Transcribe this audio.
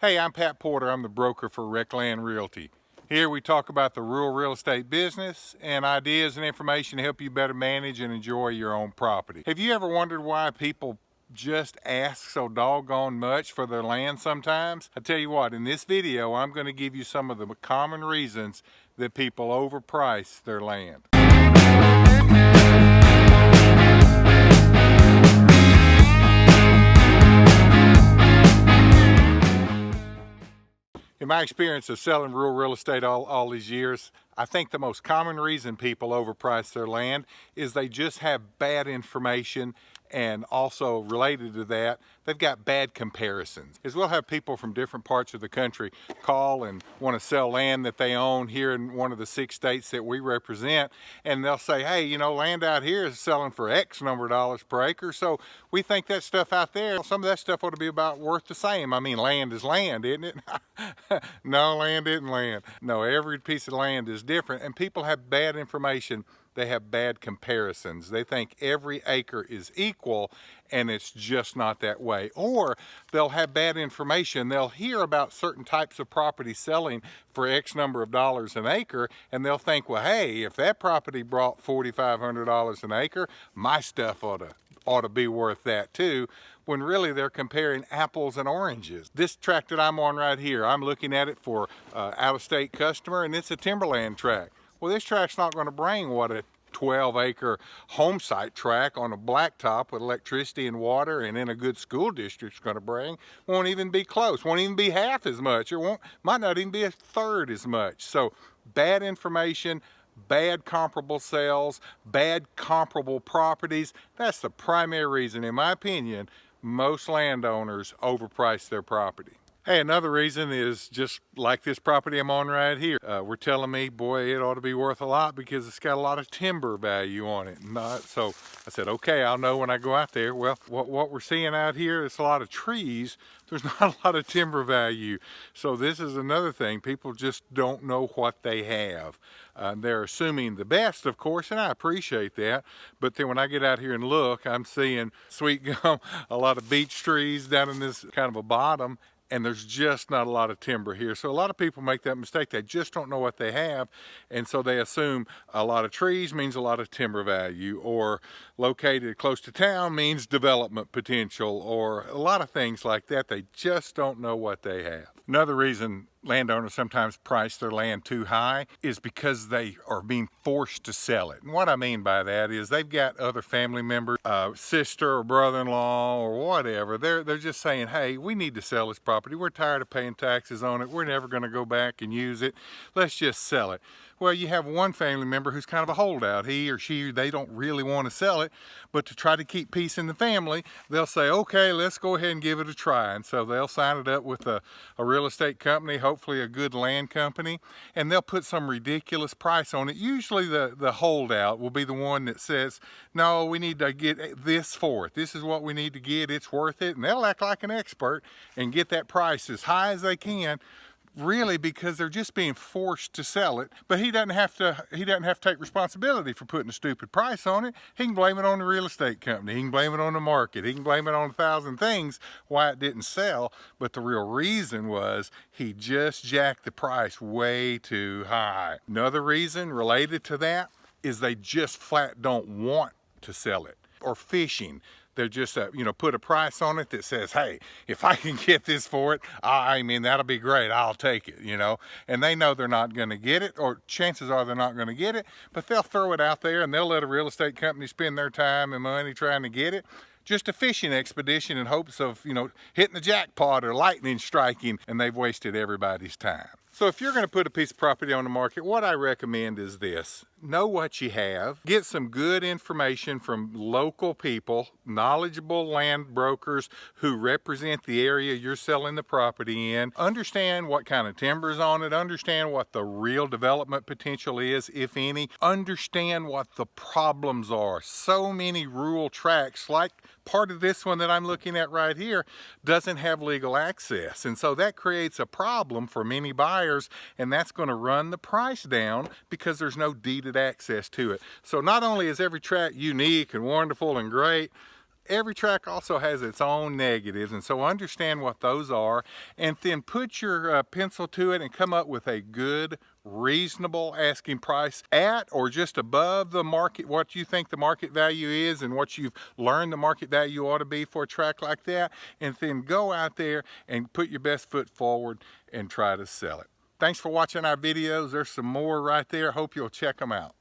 Hey, I'm Pat Porter. I'm the broker for RecLand Realty. Here we talk about the rural real estate business and ideas and information to help you better manage and enjoy your own property. Have you ever wondered why people just ask so doggone much for their land sometimes? I tell you what, in this video, I'm going to give you some of the common reasons that people overprice their land. In my experience of selling rural real estate all these years, I think the most common reason people overprice their land is they just have bad information, and also related to that, they've got bad comparisons. As we'll have people from different parts of the country call and want to sell land that they own here in one of the 6 states that we represent, and they'll say, hey, you know, land out here is selling for X number of dollars per acre, so we think that stuff out there, some of that stuff ought to be about worth the same. I mean, land is land, isn't it? No, land isn't land. No, every piece of land is different, and people have bad information. They have bad comparisons. They think every acre is equal, and it's just not that way. Or they'll have bad information. They'll hear about certain types of property selling for X number of dollars an acre, and they'll think, well, hey, if that property brought $4,500 an acre, my stuff ought to be worth that too, when really they're comparing apples and oranges. This tract that I'm on right here, I'm looking at it for out-of-state customer, and it's a timberland tract. Well, this tract's not going to bring what a 12-acre home site tract on a blacktop with electricity and water and in a good school district's going to bring. Won't even be close, won't even be half as much, or might not even be a third as much. So bad information, bad comparable sales, bad comparable properties, that's the primary reason, in my opinion, most landowners overprice their property. Hey, another reason is just like this property I'm on right here. We're telling me, boy, it ought to be worth a lot because it's got a lot of timber value on it. So I said, okay, I'll know when I go out there. Well, what we're seeing out here is a lot of trees. There's not a lot of timber value. So this is another thing. People just don't know what they have. They're assuming the best, of course, and I appreciate that. But then when I get out here and look, I'm seeing sweet gum, a lot of beech trees down in this kind of a bottom, and there's just not a lot of timber here. So a lot of people make that mistake. They just don't know what they have, and so they assume a lot of trees means a lot of timber value, or located close to town means development potential, or a lot of things like that. They just don't know what they have. Another reason landowners sometimes price their land too high is because they are being forced to sell it. And what I mean by that is they've got other family members, sister or brother-in-law or whatever. They're just saying, hey, we need to sell this property. We're tired of paying taxes on it. We're never going to go back and use it. Let's just sell it. Well, you have one family member who's kind of a holdout. He or she, they don't really want to sell it, but to try to keep peace in the family, they'll say, okay, let's go ahead and give it a try. And so they'll sign it up with a real estate company, hopefully a good land company, and they'll put some ridiculous price on it. Usually the holdout will be the one that says, no, we need to get this for it. This is what we need to get. It's worth it. And they'll act like an expert and get that price as high as they can, really because they're just being forced to sell it. But he doesn't have to take responsibility for putting a stupid price on it. He can blame it on the real estate company. He can blame it on the market. He can blame it on 1,000 things why it didn't sell. But the real reason was he just jacked the price way too high. Another reason related to that is they just flat don't want to sell it. Or fishing. They're just, put a price on it that says, hey, if I can get this for it, I mean, that'll be great. I'll take it, And they know they're not going to get it, or chances are they're not going to get it, but they'll throw it out there and they'll let a real estate company spend their time and money trying to get it. Just a fishing expedition in hopes of, hitting the jackpot or lightning striking, and they've wasted everybody's time. So if you're going to put a piece of property on the market, what I recommend is this. Know what you have. Get some good information from local people, knowledgeable land brokers who represent the area you're selling the property in. Understand what kind of timber's on it. Understand what the real development potential is, if any. Understand what the problems are. So many rural tracts, like part of this one that I'm looking at right here, doesn't have legal access. And so that creates a problem for many buyers, and that's going to run the price down because there's no deeded access to it. So not only is every tract unique and wonderful and great, every track also has its own negatives, and so understand what those are, and then put your pencil to it and come up with a good, reasonable asking price at or just above the market, what you think the market value is and what you've learned the market value ought to be for a track like that, and then go out there and put your best foot forward and try to sell it. Thanks for watching our videos. There's some more right there. Hope you'll check them out.